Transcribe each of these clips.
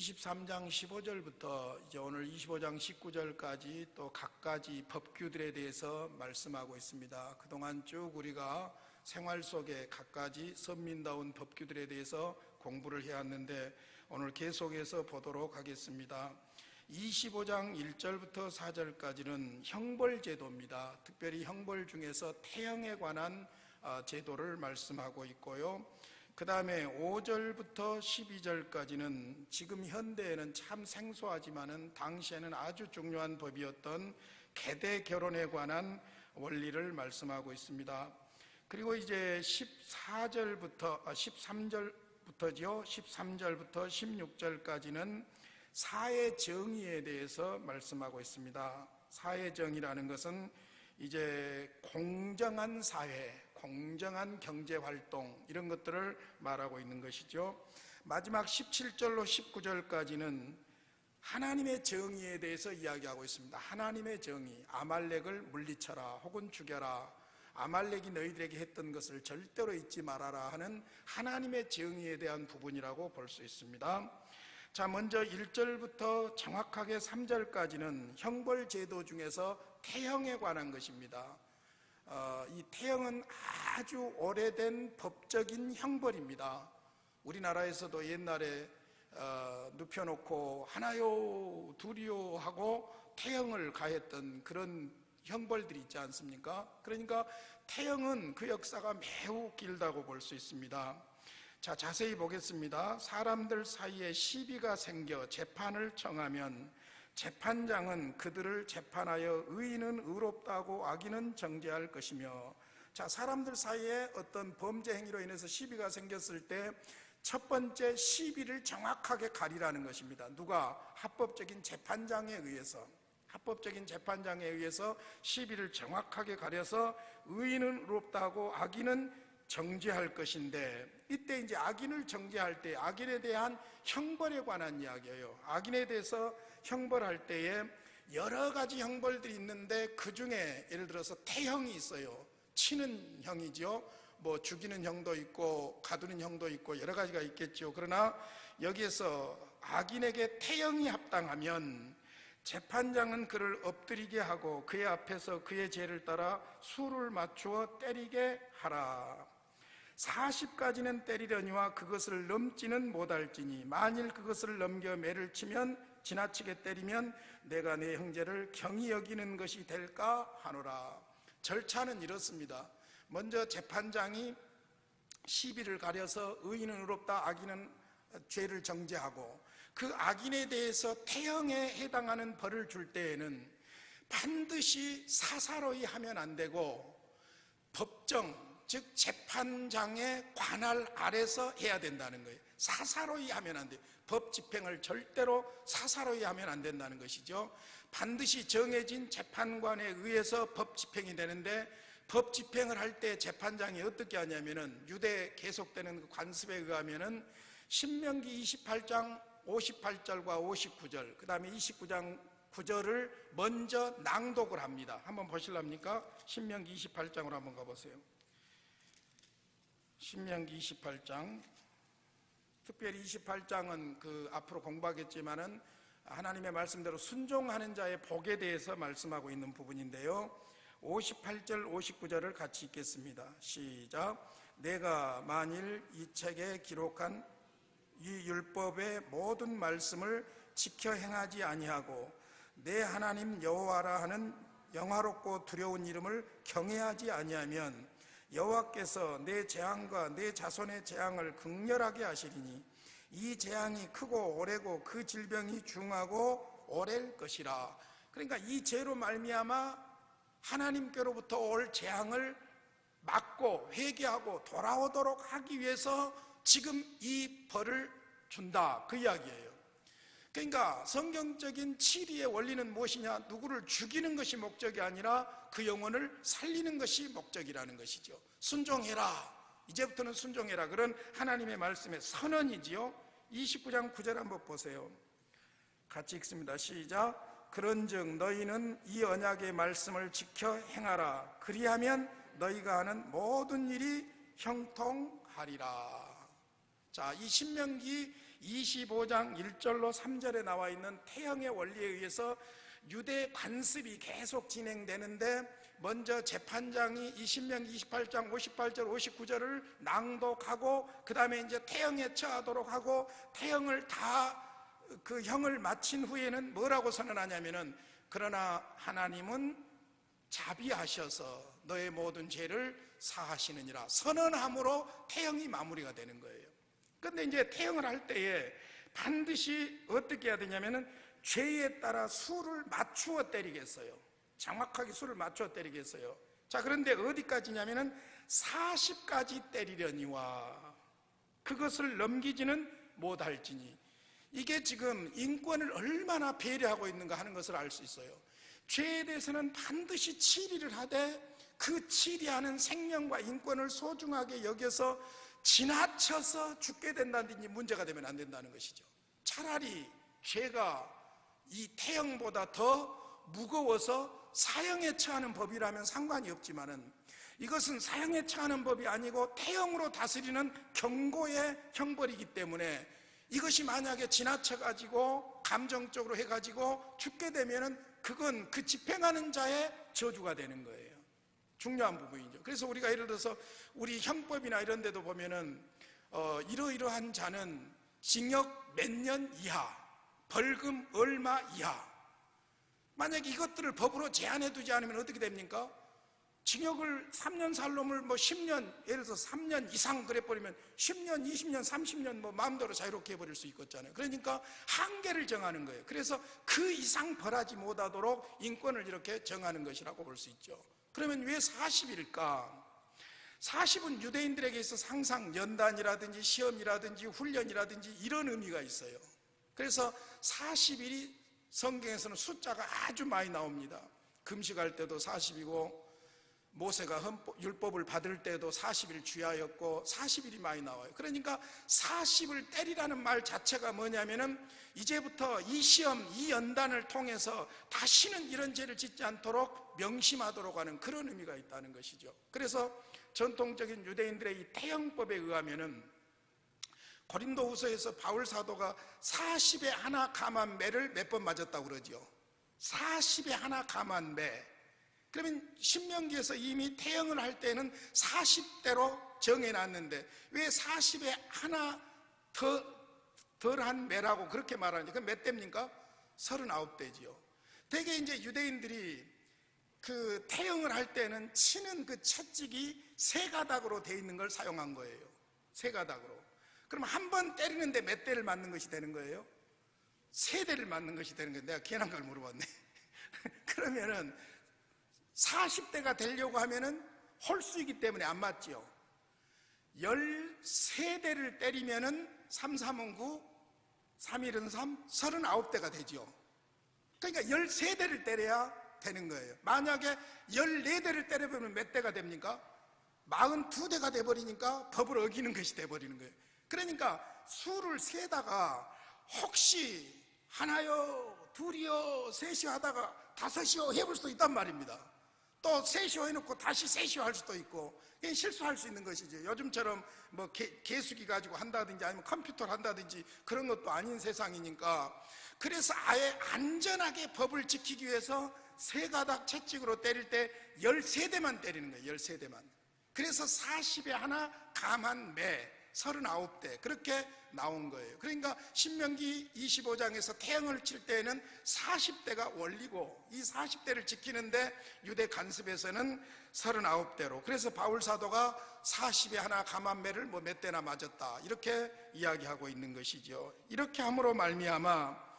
23장 15절부터 이제 오늘 25장 19절까지 또 각가지 법규들에 대해서 말씀하고 있습니다. 그동안 쭉 우리가 생활 속에 각가지 선민다운 법규들에 대해서 공부를 해왔는데 오늘 계속해서 보도록 하겠습니다. 25장 1절부터 4절까지는 형벌제도입니다. 특별히 형벌 중에서 태형에 관한 제도를 말씀하고 있고요. 그 다음에 5절부터 12절까지는 지금 현대에는 참 생소하지만은 당시에는 아주 중요한 법이었던 계대 결혼에 관한 원리를 말씀하고 있습니다. 그리고 이제 13절부터죠. 13절부터 16절까지는 사회정의에 대해서 말씀하고 있습니다. 사회정의라는 것은 이제 공정한 사회, 공정한 경제활동 이런 것들을 말하고 있는 것이죠. 마지막 17절로 19절까지는 하나님의 정의에 대해서 이야기하고 있습니다. 하나님의 정의, 아말렉을 물리쳐라 혹은 죽여라, 아말렉이 너희들에게 했던 것을 절대로 잊지 말아라 하는 하나님의 정의에 대한 부분이라고 볼 수 있습니다. 자, 먼저 1절부터 정확하게 3절까지는 형벌제도 중에서 태형에 관한 것입니다. 이 태형은 아주 오래된 법적인 형벌입니다. 우리나라에서도 옛날에 눕혀놓고 하나요 둘이요 하고 태형을 가했던 그런 형벌들이 있지 않습니까? 그러니까 태형은 그 역사가 매우 길다고 볼 수 있습니다. 자, 자세히 보겠습니다. 사람들 사이에 시비가 생겨 재판을 청하면 재판장은 그들을 재판하여 의인은 의롭다고 악인은 정죄할 것이며, 자, 사람들 사이에 어떤 범죄 행위로 인해서 시비가 생겼을 때 첫 번째 시비를 정확하게 가리라는 것입니다. 누가? 합법적인 재판장에 의해서 시비를 정확하게 가려서 의인은 의롭다고 악인은 정죄할 것인데, 이때 이제 악인을 정죄할 때 악인에 대한 형벌에 관한 이야기예요. 악인에 대해서 형벌할 때에 여러 가지 형벌들이 있는데 그 중에 예를 들어서 태형이 있어요. 치는 형이죠. 뭐 죽이는 형도 있고 가두는 형도 있고 여러 가지가 있겠죠. 그러나 여기에서 악인에게 태형이 합당하면 재판장은 그를 엎드리게 하고 그의 앞에서 그의 죄를 따라 수를 맞추어 때리게 하라. 40까지는 때리려니와 그것을 넘지는 못할지니 만일 그것을 넘겨 매를 치면 지나치게 때리면 내가 내 형제를 경히 여기는 것이 될까 하노라. 절차는 이렇습니다. 먼저 재판장이 시비를 가려서 의인은 의롭다, 악인은 죄를 정죄하고 그 악인에 대해서 태형에 해당하는 벌을 줄 때에는 반드시 사사로이 하면 안 되고 법정, 즉 재판장의 관할 아래서 해야 된다는 거예요. 사사로이 하면 안 돼요. 법 집행을 절대로 사사로이 하면 안 된다는 것이죠. 반드시 정해진 재판관에 의해서 법 집행이 되는데, 법 집행을 할 때 재판장이 어떻게 하냐면은 유대 계속되는 그 관습에 의하면은 신명기 28장 58절과 59절, 그 다음에 29장 9절을 먼저 낭독을 합니다. 한번 보실랍니까? 신명기 28장으로 한번 가보세요. 신명기 28장, 특별히 28장은 그 앞으로 공부하겠지만은 하나님의 말씀대로 순종하는 자의 복에 대해서 말씀하고 있는 부분인데요. 58절 59절을 같이 읽겠습니다. 시작. 내가 만일 이 책에 기록한 이 율법의 모든 말씀을 지켜 행하지 아니하고 내 하나님 여호와라 하는 영화롭고 두려운 이름을 경외하지 아니하면 여호와께서 내 재앙과 내 자손의 재앙을 극렬하게 하시리니 이 재앙이 크고 오래고 그 질병이 중하고 오래일 것이라. 그러니까 이 죄로 말미암아 하나님께로부터 올 재앙을 막고 회개하고 돌아오도록 하기 위해서 지금 이 벌을 준다, 그 이야기예요. 그러니까 성경적인 치리의 원리는 무엇이냐? 누구를 죽이는 것이 목적이 아니라 그 영혼을 살리는 것이 목적이라는 것이죠. 순종해라, 이제부터는 순종해라, 그런 하나님의 말씀의 선언이지요. 29장 9절 한번 보세요. 같이 읽습니다. 시작. 그런즉 너희는 이 언약의 말씀을 지켜 행하라. 그리하면 너희가 하는 모든 일이 형통하리라. 자, 이 신명기 25장 1절로 3절에 나와 있는 태형의 원리에 의해서 유대 관습이 계속 진행되는데, 먼저 재판장이 이 신명기 28장 58절 59절을 낭독하고 그 다음에 이제 태형에 처하도록 하고, 태형을 다 그 형을 마친 후에는 뭐라고 선언하냐면은, 그러나 하나님은 자비하셔서 너의 모든 죄를 사하시느니라 선언함으로 태형이 마무리가 되는 거예요. 그런데 이제 태형을 할 때에 반드시 어떻게 해야 되냐면은, 죄에 따라 수를 맞추어 때리겠어요. 정확하게 수를 맞추어 때리겠어요. 자, 그런데 어디까지냐면은 40까지 때리려니와 그것을 넘기지는 못할지니. 이게 지금 인권을 얼마나 배려하고 있는가 하는 것을 알 수 있어요. 죄에 대해서는 반드시 치리를 하되, 그 치리하는 생명과 인권을 소중하게 여겨서 지나쳐서 죽게 된다든지 문제가 되면 안 된다는 것이죠. 차라리 죄가 이 태형보다 더 무거워서 사형에 처하는 법이라면 상관이 없지만은, 이것은 사형에 처하는 법이 아니고 태형으로 다스리는 경고의 형벌이기 때문에, 이것이 만약에 지나쳐가지고 감정적으로 해가지고 죽게 되면은 그건 그 집행하는 자의 저주가 되는 거예요. 중요한 부분이죠. 그래서 우리가 예를 들어서 우리 형법이나 이런 데도 보면은 이러이러한 자는 징역 몇 년 이하, 벌금 얼마 이하. 만약에 이것들을 법으로 제한해 두지 않으면 어떻게 됩니까? 징역을 3년 살 놈을 10년, 예를 들어서 3년 이상 그래버리면 10년, 20년, 30년 마음대로 자유롭게 해버릴 수 있겠잖아요. 그러니까 한계를 정하는 거예요. 그래서 그 이상 벌하지 못하도록 인권을 이렇게 정하는 것이라고 볼 수 있죠. 그러면 왜 40일까? 40은 유대인들에게 있어서 항상 연단이라든지 시험이라든지 훈련이라든지 이런 의미가 있어요. 그래서 40일이 성경에서는 숫자가 아주 많이 나옵니다. 금식할 때도 40이고, 모세가 율법을 받을 때도 40일 주야였고 40일이 많이 나와요. 그러니까 40을 때리라는 말 자체가 뭐냐면은, 이제부터 이 시험, 이 연단을 통해서 다시는 이런 죄를 짓지 않도록 명심하도록 하는 그런 의미가 있다는 것이죠. 그래서 전통적인 유대인들의 이 태형법에 의하면은, 고린도후서에서 바울 사도가 40에 하나 감한 매를 몇 번 맞았다고 그러죠. 40에 하나 감한 매. 그러면 신명기에서 이미 태형을 할 때는 40대로 정해놨는데 왜 40에 하나 덜한 매라고 그렇게 말하는지, 그럼 몇 대입니까? 39대지요. 대개 이제 유대인들이 그 태형을 할 때는 치는 그 채찍이 세 가닥으로 돼 있는 걸 사용한 거예요. 세 가닥으로. 그럼 한 번 때리는데 몇 대를 맞는 것이 되는 거예요? 세 대를 맞는 것이 되는 거예요. 내가 괜한 걸 물어봤네. 그러면은 40대가 되려고 하면은 홀수이기 때문에 안 맞지요. 13대를 때리면은 3, 3은 9, 3, 1은 3, 39대가 되죠. 그러니까 13대를 때려야 되는 거예요. 만약에 14대를 때려보면 몇 대가 됩니까? 42대가 돼버리니까 법을 어기는 것이 돼버리는 거예요. 그러니까 수를 세다가 혹시 하나요, 둘이요, 셋이요 하다가 다섯이요 해볼 수도 있단 말입니다. 또 셋이요 해놓고 다시 셋이요 할 수도 있고, 실수할 수 있는 것이죠. 요즘처럼 뭐 개수기 가지고 한다든지 아니면 컴퓨터를 한다든지 그런 것도 아닌 세상이니까, 그래서 아예 안전하게 법을 지키기 위해서 세 가닥 채찍으로 때릴 때 13대만 때리는 거예요. 13대만. 그래서 40에 하나 감한 매 39대 그렇게 나온 거예요. 그러니까 신명기 25장에서 태형을 칠 때에는 40대가 원리고, 이 40대를 지키는데 유대 간습에서는 39대로, 그래서 바울 사도가 40에 하나 감한 매를 뭐 몇 대나 맞았다 이렇게 이야기하고 있는 것이죠. 이렇게 함으로 말미암아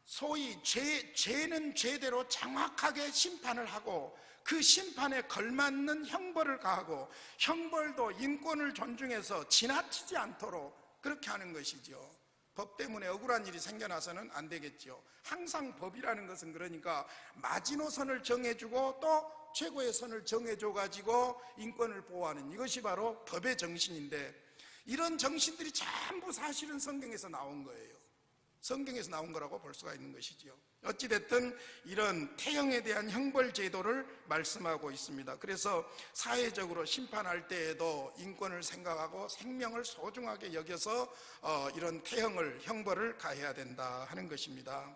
소위 죄는 죄대로 정확하게 심판을 하고, 그 심판에 걸맞는 형벌을 가하고, 형벌도 인권을 존중해서 지나치지 않도록 그렇게 하는 것이죠. 법 때문에 억울한 일이 생겨나서는 안 되겠죠. 항상 법이라는 것은 그러니까 마지노선을 정해주고 또 최고의 선을 정해줘가지고 인권을 보호하는, 이것이 바로 법의 정신인데, 이런 정신들이 전부 사실은 성경에서 나온 거예요. 성경에서 나온 거라고 볼 수가 있는 것이지요. 어찌됐든 이런 태형에 대한 형벌 제도를 말씀하고 있습니다. 그래서 사회적으로 심판할 때에도 인권을 생각하고 생명을 소중하게 여겨서 이런 태형을 형벌을 가해야 된다 하는 것입니다.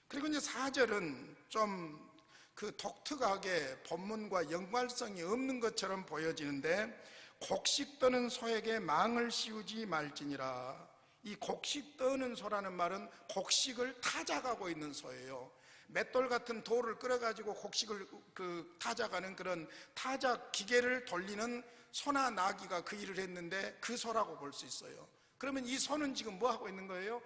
그리고 이제 4절은 좀 그 독특하게 본문과 연관성이 없는 것처럼 보여지는데, 곡식 떠는 소에게 망을 씌우지 말지니라. 이 곡식 떠는 소라는 말은 곡식을 타작하고 있는 소예요. 맷돌 같은 돌을 끌어가지고 곡식을 타작하는 그런 타작 기계를 돌리는 소나 나귀가 그 일을 했는데 그 소라고 볼 수 있어요. 그러면 이 소는 지금 뭐 하고 있는 거예요?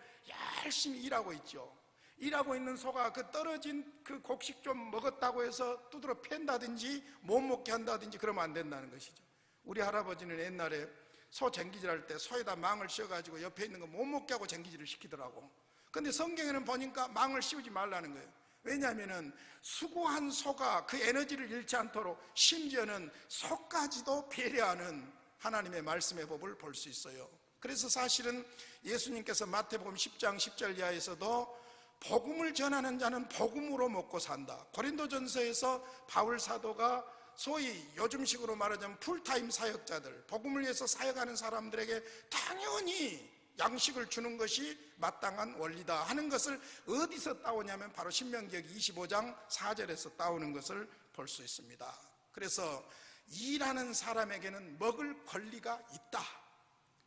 열심히 일하고 있죠. 일하고 있는 소가 그 떨어진 그 곡식 좀 먹었다고 해서 두드러 팬다든지 못 먹게 한다든지 그러면 안 된다는 것이죠. 우리 할아버지는 옛날에 소 쟁기질 할 때 소에다 망을 씌워가지고 옆에 있는 거 못 먹게 하고 쟁기질을 시키더라고. 근데 성경에는 보니까 망을 씌우지 말라는 거예요. 왜냐하면은 수고한 소가 그 에너지를 잃지 않도록 심지어는 소까지도 배려하는 하나님의 말씀의 법을 볼 수 있어요. 그래서 사실은 예수님께서 마태복음 10장 10절 이하에서도 복음을 전하는 자는 복음으로 먹고 산다. 고린도전서에서 바울 사도가 소위 요즘식으로 말하자면 풀타임 사역자들, 복음을 위해서 사역하는 사람들에게 당연히 양식을 주는 것이 마땅한 원리다 하는 것을 어디서 따오냐면 바로 신명기역 25장 4절에서 따오는 것을 볼 수 있습니다. 그래서 일하는 사람에게는 먹을 권리가 있다,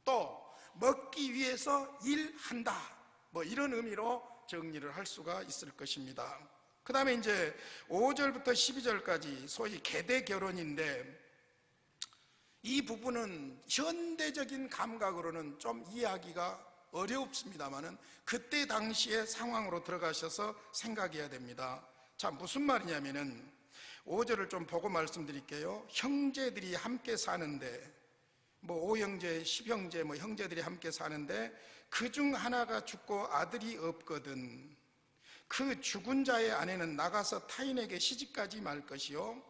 또 먹기 위해서 일한다, 뭐 이런 의미로 정리를 할 수가 있을 것입니다. 그 다음에 이제 5절부터 12절까지 소위 계대 결혼인데, 이 부분은 현대적인 감각으로는 좀 이해하기가 어렵습니다만은 그때 당시의 상황으로 들어가셔서 생각해야 됩니다. 자, 무슨 말이냐면은 5절을 좀 보고 말씀드릴게요. 형제들이 함께 사는데, 뭐 5형제, 10형제, 뭐 형제들이 함께 사는데 그중 하나가 죽고 아들이 없거든 그 죽은 자의 아내는 나가서 타인에게 시집가지 말 것이요,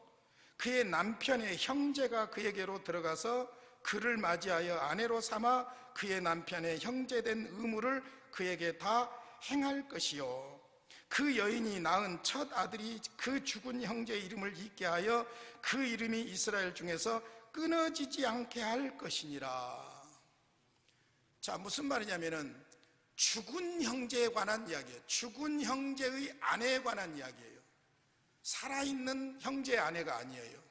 그의 남편의 형제가 그에게로 들어가서 그를 맞이하여 아내로 삼아 그의 남편의 형제된 의무를 그에게 다 행할 것이요, 그 여인이 낳은 첫 아들이 그 죽은 형제의 이름을 잊게 하여 그 이름이 이스라엘 중에서 끊어지지 않게 할 것이니라. 자, 무슨 말이냐면은 죽은 형제에 관한 이야기예요. 죽은 형제의 아내에 관한 이야기예요. 살아있는 형제의 아내가 아니에요.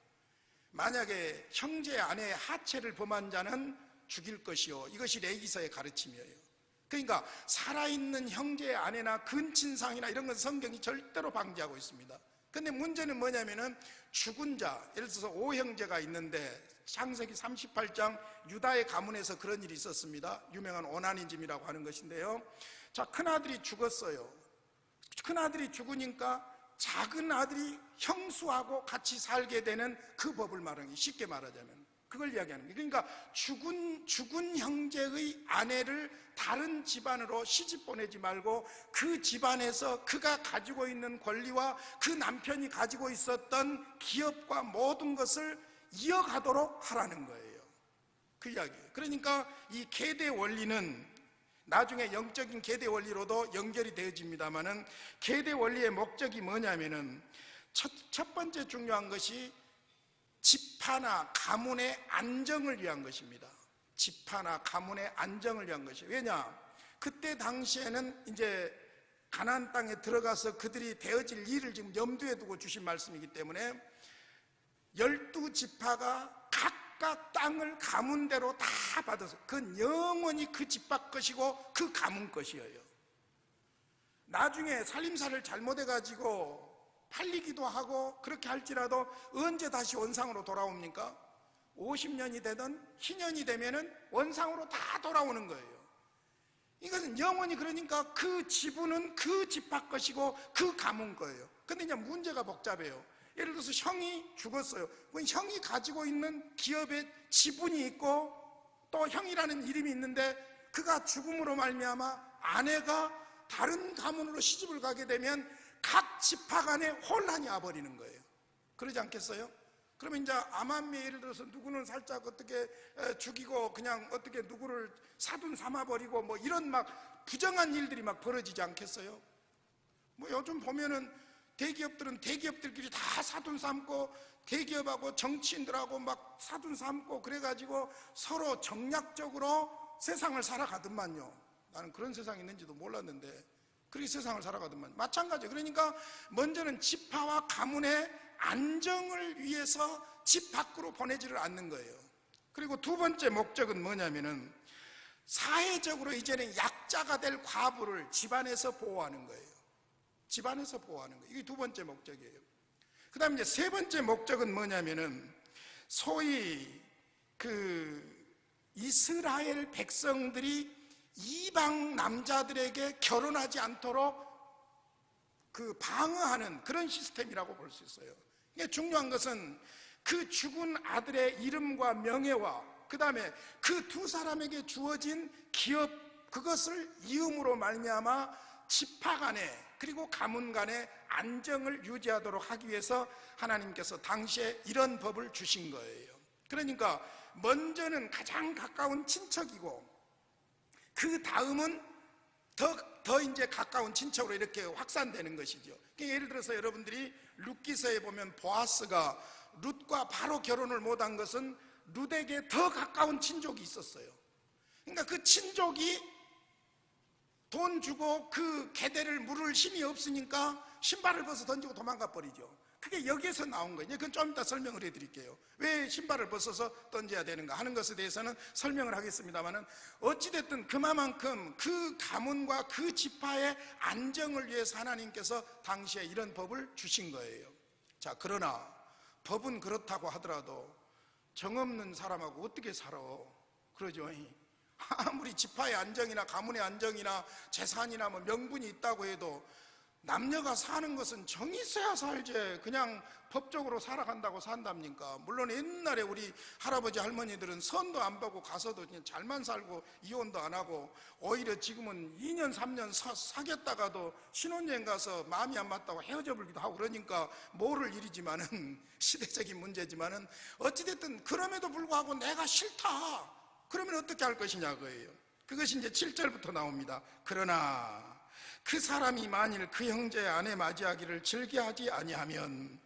만약에 형제의 아내의 하체를 범한 자는 죽일 것이요, 이것이 레위기서의 가르침이에요. 그러니까 살아있는 형제의 아내나 근친상이나 이런 건 성경이 절대로 방지하고 있습니다. 근데 문제는 뭐냐면은 죽은 자, 예를 들어서 5형제가 있는데 창세기 38장 유다의 가문에서 그런 일이 있었습니다. 유명한 오나니즘이라고 하는 것인데요. 자, 큰아들이 죽었어요. 큰아들이 죽으니까 작은 아들이 형수하고 같이 살게 되는 그 법을 말하는 게, 쉽게 말하자면 그걸 이야기하는 거예요. 그러니까 죽은 형제의 아내를 다른 집안으로 시집 보내지 말고 그 집안에서 그가 가지고 있는 권리와 그 남편이 가지고 있었던 기업과 모든 것을 이어가도록 하라는 거예요. 그 이야기예요. 그러니까 이 계대 원리는 나중에 영적인 계대 원리로도 연결이 되어집니다만은, 계대 원리의 목적이 뭐냐면은 첫 번째 중요한 것이 집화나 가문의 안정을 위한 것입니다. 집화나 가문의 안정을 위한 것이에요. 왜냐? 그때 당시에는 이제 가나안 땅에 들어가서 그들이 되어질 일을 지금 염두에 두고 주신 말씀이기 때문에 12지파가 각각 땅을 가문대로 다 받아서 그건 영원히 그 집밥 것이고 그 가문 것이에요. 나중에 살림살이를 잘못해가지고 팔리기도 하고 그렇게 할지라도 언제 다시 원상으로 돌아옵니까? 50년이 되든 희년이 되면은 원상으로 다 돌아오는 거예요. 이것은 영원히, 그러니까 그 지분은 그 집합 것이고 그 가문 거예요. 근데 이제 문제가 복잡해요. 예를 들어서 형이 죽었어요. 그럼 형이 가지고 있는 기업에 지분이 있고 또 형이라는 이름이 있는데 그가 죽음으로 말미암아 아내가 다른 가문으로 시집을 가게 되면 각 지파 간에 혼란이 와버리는 거예요. 그러지 않겠어요? 그러면 이제 암암리에 예를 들어서 누구는 살짝 어떻게 죽이고 그냥 어떻게 누구를 사돈 삼아버리고 뭐 이런 막 부정한 일들이 막 벌어지지 않겠어요? 뭐 요즘 보면은 대기업들은 대기업들끼리 다 사돈 삼고 대기업하고 정치인들하고 막 사돈 삼고 그래가지고 서로 정략적으로 세상을 살아가더만요. 나는 그런 세상이 있는지도 몰랐는데 그렇게 세상을 살아가더만. 마찬가지. 그러니까 먼저는 지파와 가문의 안정을 위해서 집 밖으로 보내지를 않는 거예요. 그리고 두 번째 목적은 뭐냐면은 사회적으로 이제는 약자가 될 과부를 집안에서 보호하는 거예요. 집안에서 보호하는 거예요. 이게 두 번째 목적이에요. 그 다음에 이제 세 번째 목적은 뭐냐면은 소위 이스라엘 백성들이 이방 남자들에게 결혼하지 않도록 방어하는 그런 시스템이라고 볼 수 있어요. 이게 중요한 것은 그 죽은 아들의 이름과 명예와 그 다음에 그 두 사람에게 주어진 기업, 그것을 이음으로 말미암아 지파 간에 그리고 가문 간의 안정을 유지하도록 하기 위해서 하나님께서 당시에 이런 법을 주신 거예요. 그러니까 먼저는 가장 가까운 친척이고 그 다음은 더 이제 가까운 친척으로 이렇게 확산되는 것이죠. 예를 들어서 여러분들이 룻기서에 보면 보아스가 룻과 바로 결혼을 못한 것은 룻에게 더 가까운 친족이 있었어요. 그러니까 그 친족이 돈 주고 그 게대를 물을 힘이 없으니까 신발을 벗어 던지고 도망가 버리죠. 그게 여기에서 나온 거예요. 그건 좀 이따 설명을 해드릴게요. 왜 신발을 벗어서 던져야 되는가 하는 것에 대해서는 설명을 하겠습니다만, 어찌됐든 그만큼 그 가문과 그 지파의 안정을 위해서 하나님께서 당시에 이런 법을 주신 거예요. 자, 그러나 법은 그렇다고 하더라도 정없는 사람하고 어떻게 살아? 그러죠. 아무리 지파의 안정이나 가문의 안정이나 재산이나 뭐 명분이 있다고 해도 남녀가 사는 것은 정이 있어야 살지 그냥 법적으로 살아간다고 산답니까? 물론 옛날에 우리 할아버지 할머니들은 선도 안 보고 가서도 그냥 잘만 살고 이혼도 안 하고, 오히려 지금은 2년 3년 사귀었다가도 신혼여행 가서 마음이 안 맞다고 헤어져 버리기도 하고 그러니까 모를 일이지만은 시대적인 문제지만은 어찌됐든 그럼에도 불구하고 내가 싫다 그러면 어떻게 할 것이냐 그거예요. 그것이 이제 7절부터 나옵니다. 그러나 그 사람이 만일 그 형제의 아내 맞이하기를 즐겨하지 아니하면,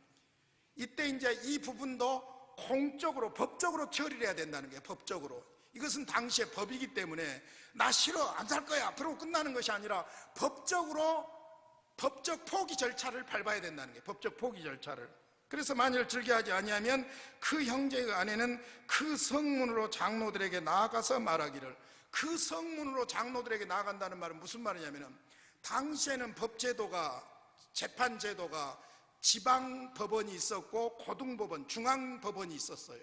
이때 이제 이 부분도 공적으로 법적으로 처리를 해야 된다는 거예요. 법적으로. 이것은 당시의 법이기 때문에 나 싫어 안 살 거야 그러고 끝나는 것이 아니라 법적으로 법적 포기 절차를 밟아야 된다는 거예요. 법적 포기 절차를. 그래서 만일 즐겨하지 아니하면 그 형제의 아내는 그 성문으로 장로들에게 나아가서 말하기를. 그 성문으로 장로들에게 나아간다는 말은 무슨 말이냐면은, 당시에는 법제도가, 재판제도가 지방법원이 있었고 고등법원, 중앙법원이 있었어요.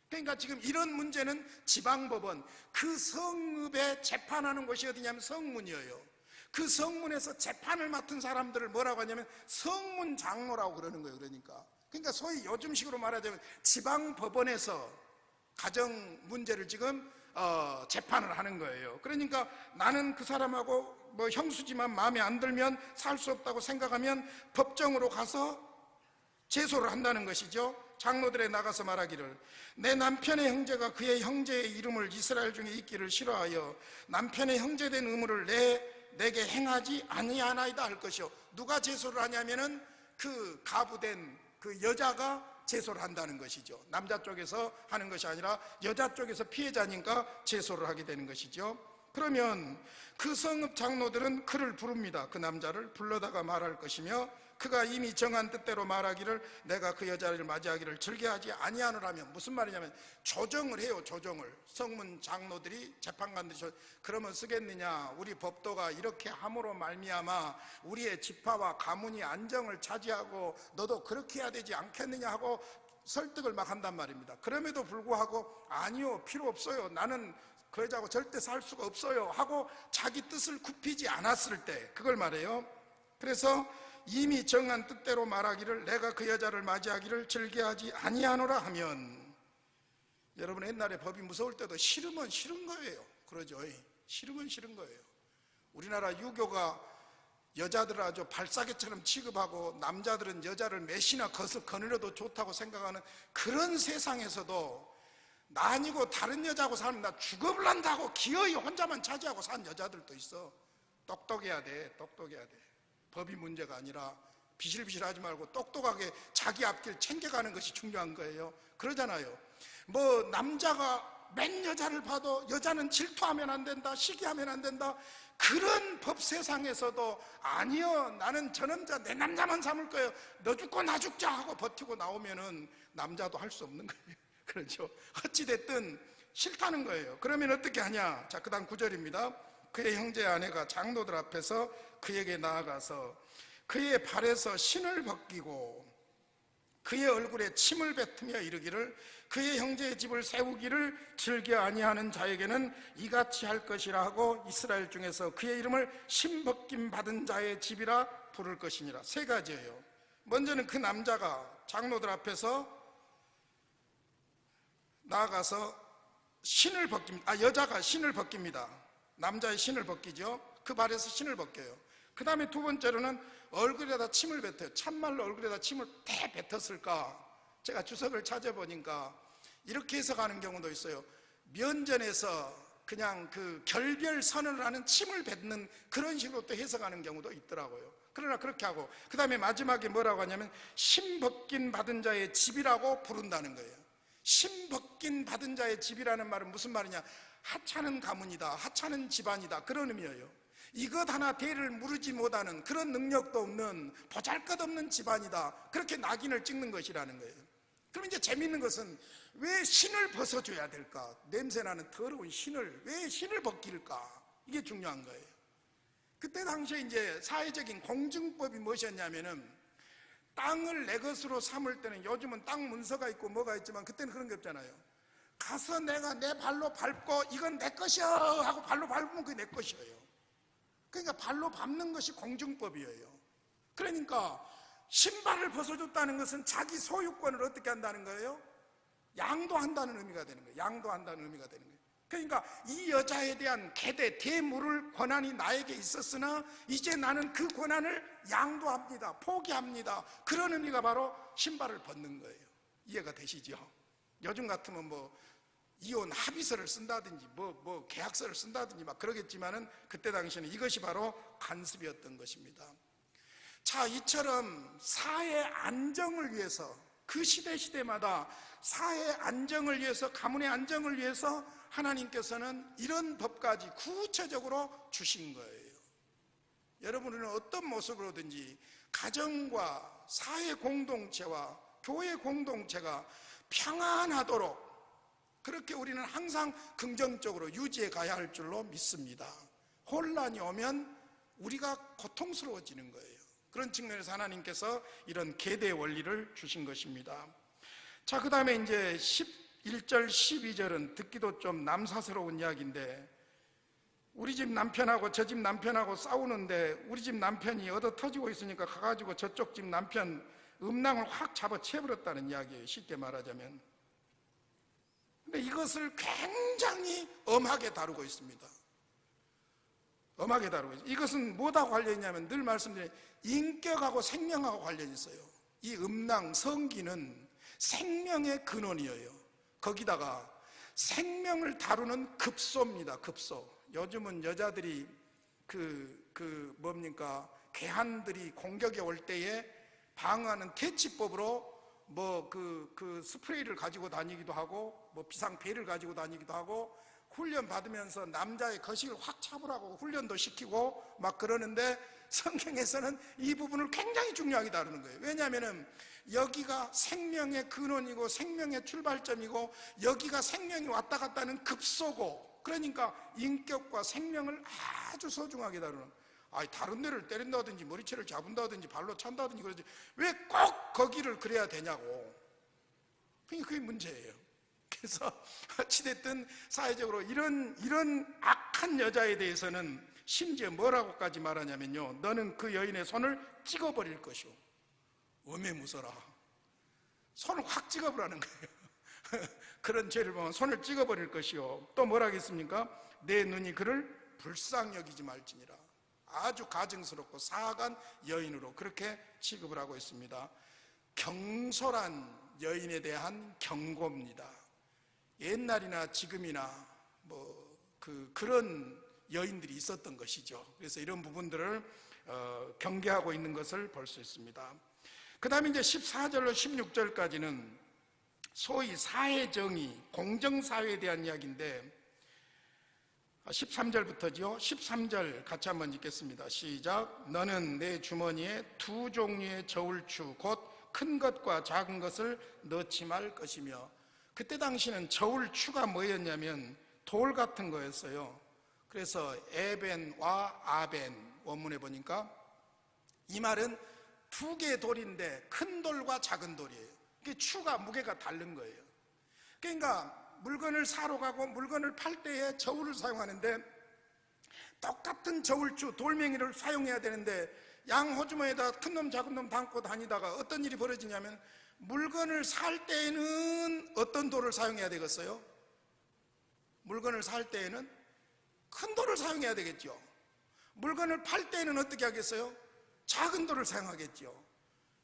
그러니까 지금 이런 문제는 지방법원, 그 성읍에 재판하는 곳이 어디냐면 성문이에요. 그 성문에서 재판을 맡은 사람들을 뭐라고 하냐면 성문장로라고 그러는 거예요. 그러니까 소위 요즘식으로 말하자면 지방법원에서 가정 문제를 지금 재판을 하는 거예요. 그러니까 나는 그 사람하고 뭐 형수지만 마음에 안 들면 살 수 없다고 생각하면 법정으로 가서 제소를 한다는 것이죠. 장로들에 나가서 말하기를, 내 남편의 형제가 그의 형제의 이름을 이스라엘 중에 있기를 싫어하여 남편의 형제된 의무를 내게 행하지 아니하나이다 할 것이요. 누가 제소를 하냐면은 그 가부된 그 여자가 제소를 한다는 것이죠. 남자 쪽에서 하는 것이 아니라 여자 쪽에서 피해자니까 제소를 하게 되는 것이죠. 그러면 그 성읍 장로들은 그를 부릅니다. 그 남자를 불러다가 말할 것이며, 그가 이미 정한 뜻대로 말하기를 내가 그 여자를 맞이하기를 즐겨하지 아니하노라면, 무슨 말이냐면 조정을 해요. 조정을. 성문 장로들이, 재판관들이 그러면 쓰겠느냐, 우리 법도가 이렇게 함으로 말미암아 우리의 지파와 가문이 안정을 차지하고 너도 그렇게 해야 되지 않겠느냐 하고 설득을 막 한단 말입니다. 그럼에도 불구하고 아니요, 필요 없어요, 나는 그 여자하고 절대 살 수가 없어요 하고 자기 뜻을 굽히지 않았을 때 그걸 말해요. 그래서 이미 정한 뜻대로 말하기를 내가 그 여자를 맞이하기를 즐겨하지 아니하노라 하면, 여러분 옛날에 법이 무서울 때도 싫으면 싫은 거예요. 그러죠. 싫으면 싫은 거예요. 우리나라 유교가 여자들을 아주 발사계처럼 취급하고 남자들은 여자를 몇이나 거느려도 좋다고 생각하는 그런 세상에서도 나 아니고 다른 여자하고 살면 나 죽어버린다고 기어이 혼자만 차지하고 산 여자들도 있어. 똑똑해야 돼. 똑똑해야 돼. 법이 문제가 아니라 비실비실하지 말고 똑똑하게 자기 앞길 챙겨가는 것이 중요한 거예요. 그러잖아요. 뭐 남자가 맨 여자를 봐도 여자는 질투하면 안 된다, 시기하면 안 된다, 그런 법 세상에서도 아니요, 나는 저 남자 내 남자만 삼을 거예요, 너 죽고 나 죽자 하고 버티고 나오면은 남자도 할 수 없는 거예요. 그렇죠? 어찌됐든 싫다는 거예요. 그러면 어떻게 하냐? 자, 그 다음 9절입니다. 그의 형제 아내가 장로들 앞에서 그에게 나아가서 그의 발에서 신을 벗기고 그의 얼굴에 침을 뱉으며 이르기를 그의 형제의 집을 세우기를 즐겨 아니하는 자에게는 이같이 할 것이라 하고 이스라엘 중에서 그의 이름을 신벗김 받은 자의 집이라 부를 것이니라. 세 가지예요. 먼저는 그 남자가 장로들 앞에서 나아가서 신을 벗깁니다. 여자가 신을 벗깁니다. 남자의 신을 벗기죠. 그 발에서 신을 벗겨요. 그 다음에 두 번째로는 얼굴에다 침을 뱉어요. 참말로 얼굴에다 침을 대 뱉었을까? 제가 주석을 찾아보니까 이렇게 해석하는 경우도 있어요. 면전에서 그냥 그 결별 선언을 하는 침을 뱉는 그런 식으로 또 해석하는 경우도 있더라고요. 그러나 그렇게 하고 그 다음에 마지막에 뭐라고 하냐면 신 벗긴 받은 자의 집이라고 부른다는 거예요. 신 벗긴 받은 자의 집이라는 말은 무슨 말이냐? 하찮은 가문이다, 하찮은 집안이다, 그런 의미예요. 이것 하나 대를 무르지 못하는 그런 능력도 없는 보잘것없는 집안이다, 그렇게 낙인을 찍는 것이라는 거예요. 그럼 이제 재밌는 것은 왜 신을 벗어줘야 될까? 냄새나는 더러운 신을 왜 신을 벗길까? 이게 중요한 거예요. 그때 당시에 이제 사회적인 공증법이 무엇이었냐면은 땅을 내 것으로 삼을 때는, 요즘은 땅 문서가 있고 뭐가 있지만 그때는 그런 게 없잖아요. 가서 내가 내 발로 밟고 이건 내 것이야 하고 발로 밟으면 그게 내 것이에요. 그러니까 발로 밟는 것이 공증법이에요. 그러니까 신발을 벗어줬다는 것은 자기 소유권을 어떻게 한다는 거예요? 양도한다는 의미가 되는 거예요. 양도한다는 의미가 되는 거예요. 그러니까 이 여자에 대한 계대, 대물을 권한이 나에게 있었으나 이제 나는 그 권한을 양도합니다, 포기합니다, 그런 의미가 바로 신발을 벗는 거예요. 이해가 되시죠? 요즘 같으면 뭐 이혼 합의서를 쓴다든지 뭐 계약서를 쓴다든지 막 그러겠지만은 그때 당시에는 이것이 바로 간섭이었던 것입니다. 자, 이처럼 사회 안정을 위해서, 그 시대마다 사회 안정을 위해서, 가문의 안정을 위해서 하나님께서는 이런 법까지 구체적으로 주신 거예요. 여러분은 어떤 모습으로든지 가정과 사회 공동체와 교회 공동체가 평안하도록 그렇게 우리는 항상 긍정적으로 유지해 가야 할 줄로 믿습니다. 혼란이 오면 우리가 고통스러워지는 거예요. 그런 측면에서 하나님께서 이런 계대 원리를 주신 것입니다. 자, 그 다음에 이제 11절 12절은 듣기도 좀 남사스러운 이야기인데, 우리 집 남편하고 저 집 남편하고 싸우는데 우리 집 남편이 얻어 터지고 있으니까 가가지고 저쪽 집 남편 음낭을 확 잡아채버렸다는 이야기예요, 쉽게 말하자면. 근데 이것을 굉장히 엄하게 다루고 있습니다. 엄하게 다루고 있어요. 이것은 뭐하고 관련이 있냐면 늘 말씀드린 인격하고 생명하고 관련이 있어요. 이 음낭, 성기는 생명의 근원이에요. 거기다가 생명을 다루는 급소입니다. 급소. 요즘은 여자들이 괴한들이 공격에 올 때에 방어하는 퇴치법으로 스프레이를 가지고 다니기도 하고 비상배를 가지고 다니기도 하고 훈련 받으면서 남자의 거식을 확 차보라고 훈련도 시키고 막 그러는데, 성경에서는 이 부분을 굉장히 중요하게 다루는 거예요. 왜냐하면 여기가 생명의 근원이고 생명의 출발점이고 여기가 생명이 왔다 갔다 하는 급소고, 그러니까 인격과 생명을 아주 소중하게 다루는. 다른 데를 때린다든지 머리채를 잡은다든지 발로 찬다든지 그러지 왜 꼭 거기를 그래야 되냐고. 그게 문제예요. 그래서 어찌됐든 사회적으로 이런 악한 여자에 대해서는 심지어 뭐라고까지 말하냐면요, 너는 그 여인의 손을 찍어버릴 것이오. 어메무서라. 손을 확 찍어버리는 거예요. 그런 죄를 보면 손을 찍어버릴 것이오. 또 뭐라 하겠습니까? 내 눈이 그를 불쌍히 여기지 말지니라. 아주 가증스럽고 사악한 여인으로 그렇게 취급을 하고 있습니다. 경솔한 여인에 대한 경고입니다. 옛날이나 지금이나 그런 여인들이 있었던 것이죠. 그래서 이런 부분들을 경계하고 있는 것을 볼 수 있습니다. 그 다음에 이제 14절로 16절까지는 소위 사회정의, 공정사회에 대한 이야기인데 13절부터죠. 13절 같이 한번 읽겠습니다. 시작. 너는 내 주머니에 두 종류의 저울추 곧 큰 것과 작은 것을 넣지 말 것이며, 그때 당시는 저울추가 뭐였냐면 돌 같은 거였어요. 그래서 에벤과 아벤, 원문에 보니까 이 말은 두 개의 돌인데 큰 돌과 작은 돌이에요. 추가 무게가 다른 거예요. 그러니까 물건을 사러 가고 물건을 팔 때에 저울을 사용하는데 똑같은 저울추 돌멩이를 사용해야 되는데 양호주머니에다 큰 놈 작은 놈 담고 다니다가 어떤 일이 벌어지냐면 물건을 살 때는 어떤 돌을 사용해야 되겠어요? 물건을 살 때에는 큰 돌을 사용해야 되겠죠. 물건을 팔 때는 어떻게 하겠어요? 작은 돌을 사용하겠죠.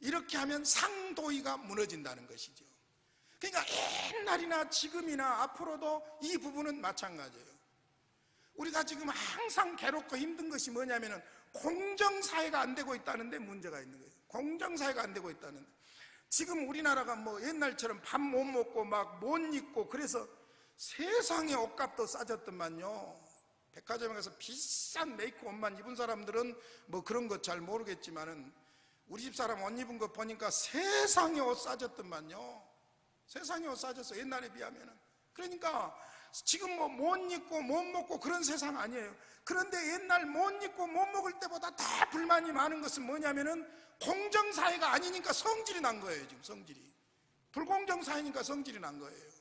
이렇게 하면 상도의가 무너진다는 것이죠. 그러니까 옛날이나 지금이나 앞으로도 이 부분은 마찬가지예요. 우리가 지금 항상 괴롭고 힘든 것이 뭐냐면은 공정사회가 안 되고 있다는 데 문제가 있는 거예요. 공정사회가 안 되고 있다는 데. 지금 우리나라가 뭐 옛날처럼 밥 못 먹고 막 못 입고 그래서 세상에 옷값도 싸졌더만요. 백화점에 가서 비싼 메이크 옷만 입은 사람들은 뭐 그런 거 잘 모르겠지만은 우리 집 사람 옷 입은 거 보니까 세상에 옷 싸졌더만요. 세상에 옷 싸졌어, 옛날에 비하면은. 그러니까 지금 뭐 못 입고 못 먹고 그런 세상 아니에요. 그런데 옛날 못 입고 못 먹을 때보다 더 불만이 많은 것은 뭐냐면은 공정사회가 아니니까 성질이 난 거예요. 지금 성질이 불공정사회니까 성질이 난 거예요.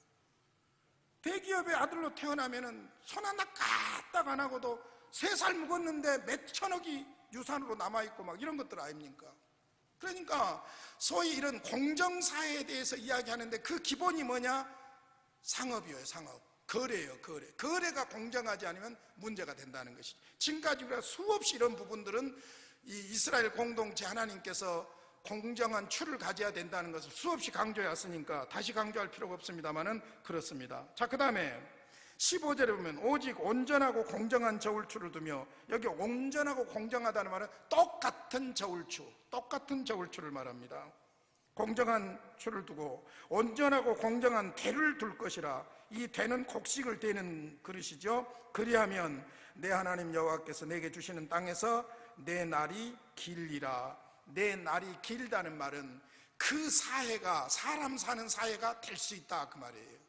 대기업의 아들로 태어나면은 손 하나 까딱 안 하고도 3살 묵었는데 몇 천억이 유산으로 남아있고 막 이런 것들 아닙니까? 그러니까 소위 이런 공정사회에 대해서 이야기하는데 그 기본이 뭐냐? 상업이에요. 상업. 거래예요. 거래가 공정하지 않으면 문제가 된다는 것이죠. 지금까지 우리가 수없이 이런 부분들은 이 이스라엘 공동체 하나님께서 공정한 추를 가져야 된다는 것을 수없이 강조해 왔으니까 다시 강조할 필요가 없습니다만은 그렇습니다. 자, 그 다음에 15절에 보면 오직 온전하고 공정한 저울추를 두며, 여기 온전하고 공정하다는 말은 똑같은 저울추를 말합니다. 공정한 추를 두고 온전하고 공정한 대를 둘 것이라. 이 대는 곡식을 대는 그릇이죠. 그리하면 내 하나님 여호와께서 내게 주시는 땅에서 내 날이 길리라. 내 날이 길다는 말은 그 사회가, 사람 사는 사회가 될 수 있다 그 말이에요.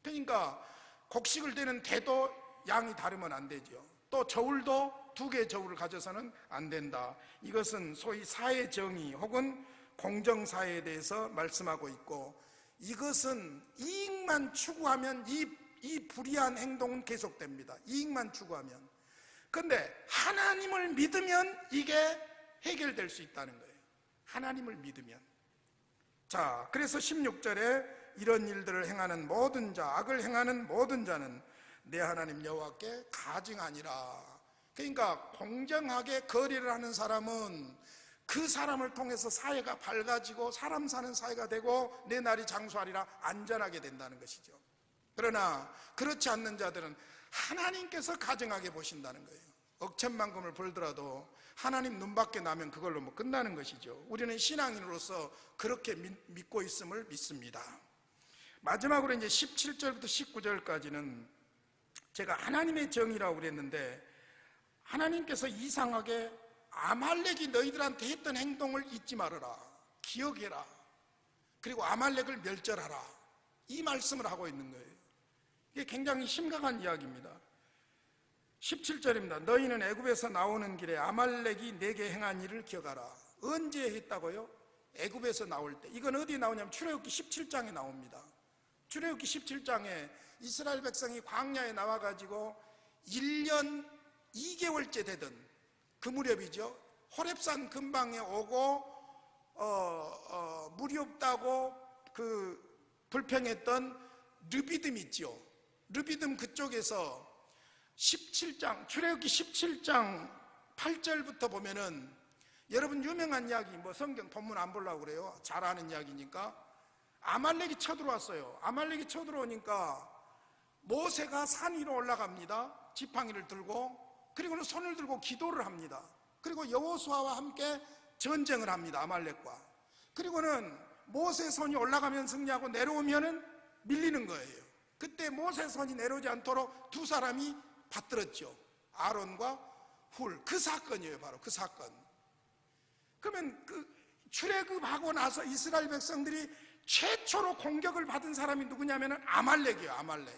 그러니까 곡식을 대는 대도 양이 다르면 안 되죠. 또 저울도 2개의 저울을 가져서는 안 된다. 이것은 소위 사회정의 혹은 공정사회에 대해서 말씀하고 있고, 이것은 이익만 추구하면 이 불의한 행동은 계속됩니다. 이익만 추구하면. 그런데 하나님을 믿으면 이게 해결될 수 있다는 거예요. 하나님을 믿으면. 자, 그래서 16절에 이런 일들을 행하는 모든 자, 악을 행하는 모든 자는 내 하나님 여호와께 가증하니라. 그러니까 공정하게 거래를 하는 사람은 그 사람을 통해서 사회가 밝아지고 사람 사는 사회가 되고 내 날이 장수하리라, 안전하게 된다는 것이죠. 그러나 그렇지 않는 자들은 하나님께서 가증하게 보신다는 거예요. 억천만금을 벌더라도 하나님 눈밖에 나면 그걸로 뭐 끝나는 것이죠. 우리는 신앙인으로서 그렇게 믿고 있음을 믿습니다. 마지막으로 이제 17절부터 19절까지는 제가 하나님의 정의라고 그랬는데, 하나님께서 이상하게 아말렉이 너희들한테 했던 행동을 잊지 말아라, 기억해라, 그리고 아말렉을 멸절하라, 이 말씀을 하고 있는 거예요. 이게 굉장히 심각한 이야기입니다. 17절입니다. 너희는 애굽에서 나오는 길에 아말렉이 내게 행한 일을 기억하라. 언제 했다고요? 애굽에서 나올 때. 이건 어디에 나오냐면 출애굽기 17장에 나옵니다. 출애굽기 17장에 이스라엘 백성이 광야에 나와가지고 1년 2개월째 되던 그 무렵이죠. 호렙산 근방에 오고 물이 없다고 그 불평했던 르비딤 있죠. 르비딤 그쪽에서 17장, 출애굽기 17장 8절부터 보면은, 여러분 유명한 이야기, 뭐 성경 본문 안 보려고 그래요. 잘 아는 이야기니까. 아말렉이 쳐들어왔어요. 아말렉이 쳐들어오니까 모세가 산 위로 올라갑니다. 지팡이를 들고 그리고는 손을 들고 기도를 합니다. 그리고 여호수아와 함께 전쟁을 합니다. 아말렉과. 그리고는 모세 손이 올라가면 승리하고 내려오면은 밀리는 거예요. 그때 모세 손이 내려오지 않도록 두 사람이 받들었죠. 아론과 훌. 그 사건이에요. 바로 그 사건. 그러면 그 출애굽하고 나서 이스라엘 백성들이 최초로 공격을 받은 사람이 누구냐면 아말렉이에요. 아말렉.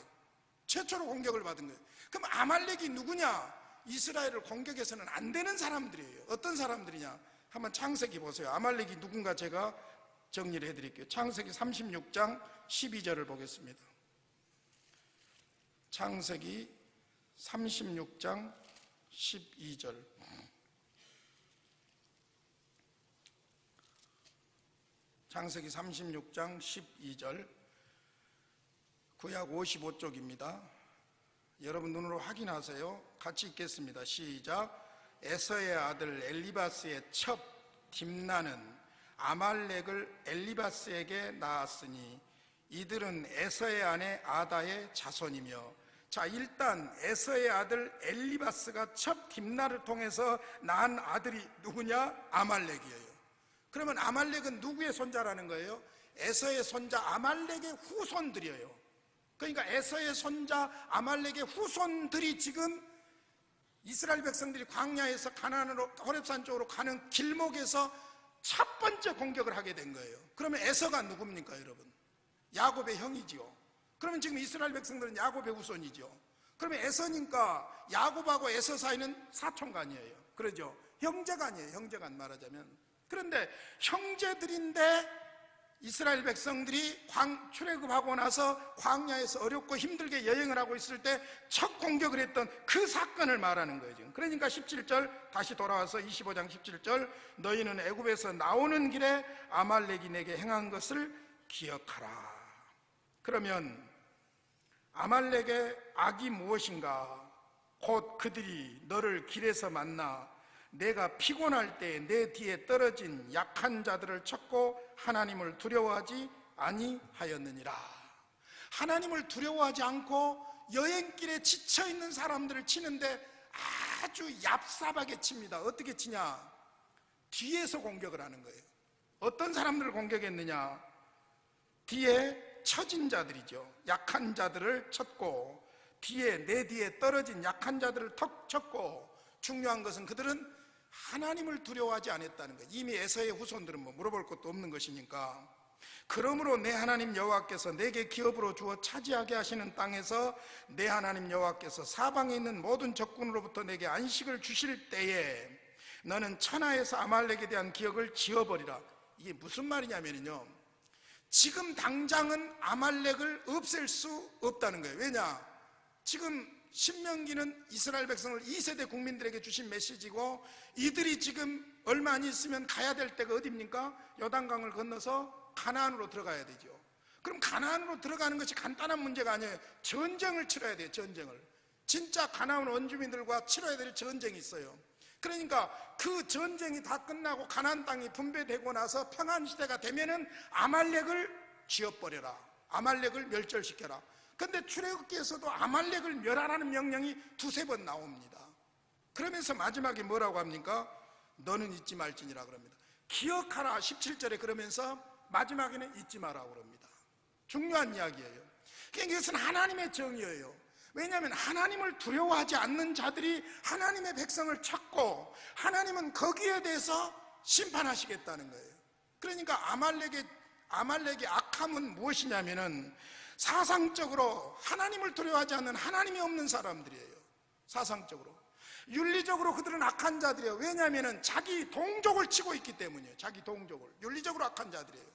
최초로 공격을 받은 거예요. 그럼 아말렉이 누구냐? 이스라엘을 공격해서는 안 되는 사람들이에요. 어떤 사람들이냐? 한번 창세기 보세요. 아말렉이 누군가 제가 정리를 해드릴게요. 창세기 36장 12절을 보겠습니다. 창세기 36장 12절. 창세기 36장 12절. 구약 55쪽입니다. 여러분 눈으로 확인하세요. 같이 읽겠습니다. 시작. 에서의 아들 엘리바스의 첩 딥나는 아말렉을 엘리바스에게 낳았으니 이들은 에서의 아내 아다의 자손이며. 자, 일단 에서의 아들 엘리바스가 첩 딥나를 통해서 낳은 아들이 누구냐? 아말렉이에요. 그러면 아말렉은 누구의 손자라는 거예요? 에서의 손자 아말렉의 후손들이에요. 그러니까 에서의 손자 아말렉의 후손들이 지금 이스라엘 백성들이 광야에서 가나안으로 호렙산 쪽으로 가는 길목에서 첫 번째 공격을 하게 된 거예요. 그러면 에서가 누굽니까, 여러분? 야곱의 형이지요. 그러면 지금 이스라엘 백성들은 야곱의 후손이죠. 그러면 에서니까 야곱하고 에서 사이는 사촌간이에요. 그러죠? 형제간이에요. 형제간 말하자면. 그런데 형제들인데 이스라엘 백성들이 출애굽하고 나서 광야에서 어렵고 힘들게 여행을 하고 있을 때 첫 공격을 했던 그 사건을 말하는 거예요 지금. 그러니까 17절 다시 돌아와서 25장 17절 너희는 애굽에서 나오는 길에 아말렉이 내게 행한 것을 기억하라. 그러면 아말렉의 악이 무엇인가? 곧 그들이 너를 길에서 만나 내가 피곤할 때 내 뒤에 떨어진 약한 자들을 쳤고 하나님을 두려워하지 아니하였느니라. 하나님을 두려워하지 않고 여행길에 지쳐있는 사람들을 치는데 아주 얍삽하게 칩니다. 어떻게 치냐? 뒤에서 공격을 하는 거예요. 어떤 사람들을 공격했느냐? 뒤에 처진 자들이죠. 약한 자들을 쳤고 뒤에 내 뒤에 떨어진 약한 자들을 턱 쳤고, 중요한 것은 그들은 하나님을 두려워하지 않았다는 거예요. 이미 에서의 후손들은 뭐 물어볼 것도 없는 것이니까. 그러므로 내 하나님 여호와께서 내게 기업으로 주어 차지하게 하시는 땅에서 내 하나님 여호와께서 사방에 있는 모든 적군으로부터 내게 안식을 주실 때에 너는 천하에서 아말렉에 대한 기억을 지워버리라. 이게 무슨 말이냐면요, 지금 당장은 아말렉을 없앨 수 없다는 거예요. 왜냐? 지금 신명기는 이스라엘 백성을 2세대 국민들에게 주신 메시지고, 이들이 지금 얼마 안 있으면 가야 될 때가 어디입니까? 요단강을 건너서 가나안으로 들어가야 되죠. 그럼 가나안으로 들어가는 것이 간단한 문제가 아니에요. 전쟁을 치러야 돼요. 전쟁을. 진짜 가나안 원주민들과 치러야 될 전쟁이 있어요. 그러니까 그 전쟁이 다 끝나고 가나안 땅이 분배되고 나서 평안시대가 되면은 아말렉을 지워버려라, 아말렉을 멸절시켜라. 근데 출애굽기에서도 아말렉을 멸하라는 명령이 두세 번 나옵니다. 그러면서 마지막에 뭐라고 합니까? 너는 잊지 말지니라 그럽니다. 기억하라 17절에 그러면서 마지막에는 잊지 마라고 그럽니다. 중요한 이야기예요. 그러니까 이것은 하나님의 정의예요. 왜냐하면 하나님을 두려워하지 않는 자들이 하나님의 백성을 찾고 하나님은 거기에 대해서 심판하시겠다는 거예요. 그러니까 아말렉의 악함은 무엇이냐면은 사상적으로 하나님을 두려워하지 않는, 하나님이 없는 사람들이에요. 사상적으로. 윤리적으로 그들은 악한 자들이에요. 왜냐하면 자기 동족을 치고 있기 때문이에요. 자기 동족을. 윤리적으로 악한 자들이에요.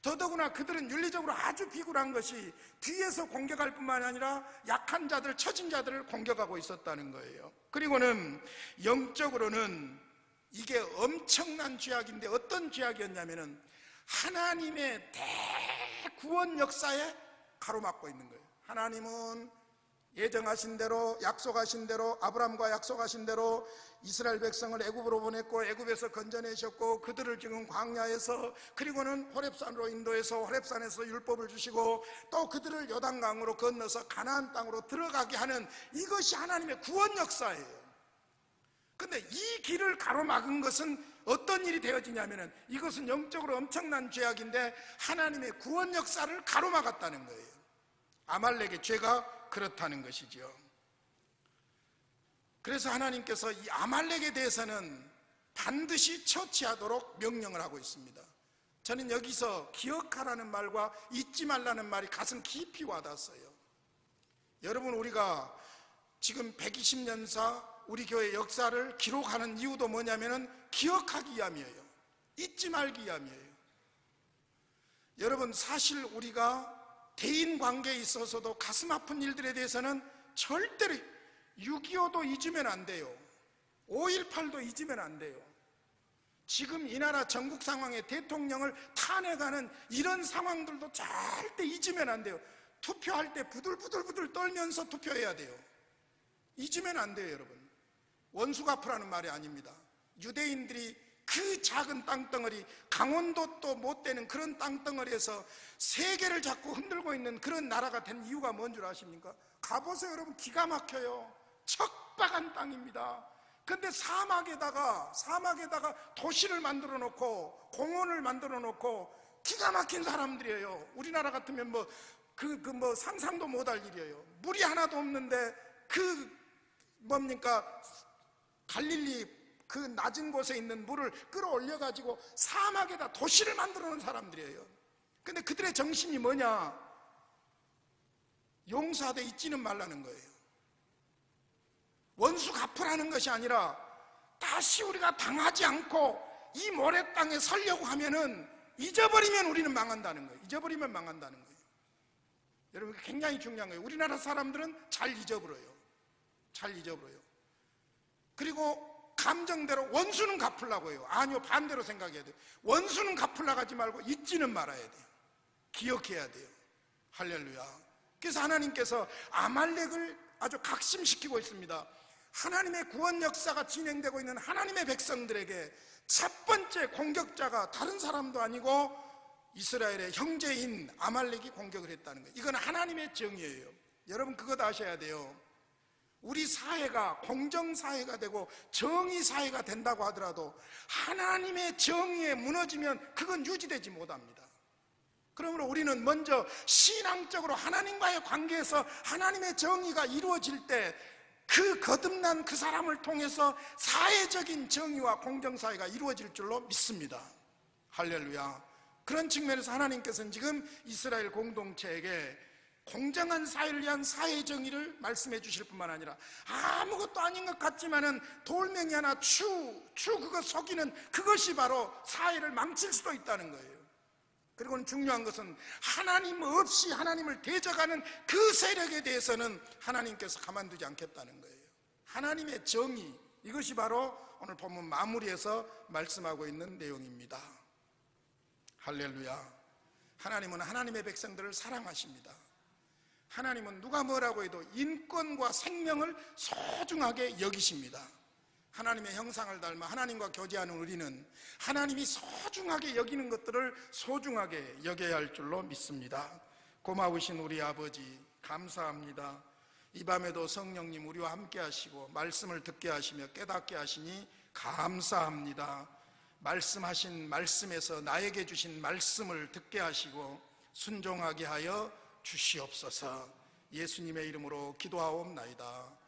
더더구나 그들은 윤리적으로 아주 비굴한 것이 뒤에서 공격할 뿐만 아니라 약한 자들, 처진 자들을 공격하고 있었다는 거예요. 그리고는 영적으로는 이게 엄청난 죄악인데, 어떤 죄악이었냐면은 하나님의 대구원 역사에 가로막고 있는 거예요. 하나님은 예정하신 대로, 약속하신 대로, 아브라함과 약속하신 대로 이스라엘 백성을 애굽으로 보냈고, 애굽에서 건져내셨고, 그들을 지금 광야에서, 그리고는 호렙산으로 인도해서 호렙산에서 율법을 주시고, 또 그들을 요단강으로 건너서 가나안 땅으로 들어가게 하는, 이것이 하나님의 구원 역사예요. 근데 이 길을 가로막은 것은 어떤 일이 되어지냐면은, 이것은 영적으로 엄청난 죄악인데 하나님의 구원 역사를 가로막았다는 거예요. 아말렉의 죄가 그렇다는 것이죠. 그래서 하나님께서 이 아말렉에 대해서는 반드시 처치하도록 명령을 하고 있습니다. 저는 여기서 기억하라는 말과 잊지 말라는 말이 가슴 깊이 와닿았어요. 여러분, 우리가 지금 120년사 우리 교회 역사를 기록하는 이유도 뭐냐면은 기억하기 위함이에요. 잊지 말기 위함이에요. 여러분, 사실 우리가 대인 관계에 있어서도 가슴 아픈 일들에 대해서는 절대로 6.25도 잊으면 안 돼요. 5.18도 잊으면 안 돼요. 지금 이 나라 전국 상황에 대통령을 탄핵하는 이런 상황들도 절대 잊으면 안 돼요. 투표할 때 부들부들 떨면서 투표해야 돼요. 잊으면 안 돼요, 여러분. 원수 갚으라는 말이 아닙니다. 유대인들이 그 작은 땅덩어리, 강원도도 못 되는 그런 땅덩어리에서 세계를 자꾸 흔들고 있는 그런 나라가 된 이유가 뭔 줄 아십니까? 가보세요, 여러분. 기가 막혀요. 척박한 땅입니다. 근데 사막에다가 도시를 만들어 놓고 공원을 만들어 놓고 기가 막힌 사람들이에요. 우리나라 같으면 상상도 못할 일이에요. 물이 하나도 없는데 갈릴리 그 낮은 곳에 있는 물을 끌어올려 가지고 사막에다 도시를 만들어 놓은 사람들이에요. 근데 그들의 정신이 뭐냐? 용서하되 잊지는 말라는 거예요. 원수 갚으라는 것이 아니라 다시 우리가 당하지 않고 이 모래 땅에 서려고 하면은, 잊어버리면 우리는 망한다는 거예요. 잊어버리면 망한다는 거예요. 여러분, 굉장히 중요한 거예요. 우리나라 사람들은 잘 잊어버려요. 그리고 감정대로 원수는 갚으려고 해요. 아니요, 반대로 생각해야 돼요. 원수는 갚으려고 하지 말고 잊지는 말아야 돼요. 기억해야 돼요. 할렐루야. 그래서 하나님께서 아말렉을 아주 각심시키고 있습니다. 하나님의 구원 역사가 진행되고 있는 하나님의 백성들에게 첫 번째 공격자가 다른 사람도 아니고 이스라엘의 형제인 아말렉이 공격을 했다는 거예요. 이건 하나님의 정의예요. 여러분, 그것 아셔야 돼요. 우리 사회가 공정사회가 되고 정의사회가 된다고 하더라도 하나님의 정의에 무너지면 그건 유지되지 못합니다. 그러므로 우리는 먼저 신앙적으로 하나님과의 관계에서 하나님의 정의가 이루어질 때 그 거듭난 그 사람을 통해서 사회적인 정의와 공정사회가 이루어질 줄로 믿습니다. 할렐루야. 그런 측면에서 하나님께서는 지금 이스라엘 공동체에게 공정한 사회를 위한 사회 정의를 말씀해 주실 뿐만 아니라, 아무것도 아닌 것 같지만은 돌멩이 하나 그거 속이는 그것이 바로 사회를 망칠 수도 있다는 거예요. 그리고 중요한 것은 하나님 없이 하나님을 대적하는 그 세력에 대해서는 하나님께서 가만두지 않겠다는 거예요. 하나님의 정의, 이것이 바로 오늘 본문 마무리에서 말씀하고 있는 내용입니다. 할렐루야. 하나님은 하나님의 백성들을 사랑하십니다. 하나님은 누가 뭐라고 해도 인권과 생명을 소중하게 여기십니다. 하나님의 형상을 닮아 하나님과 교제하는 우리는 하나님이 소중하게 여기는 것들을 소중하게 여겨야 할 줄로 믿습니다. 고마우신 우리 아버지, 감사합니다. 이 밤에도 성령님 우리와 함께 하시고 말씀을 듣게 하시며 깨닫게 하시니 감사합니다. 말씀하신 말씀에서 나에게 주신 말씀을 듣게 하시고 순종하게 하여 주시옵소서. 예수님의 이름으로 기도하옵나이다.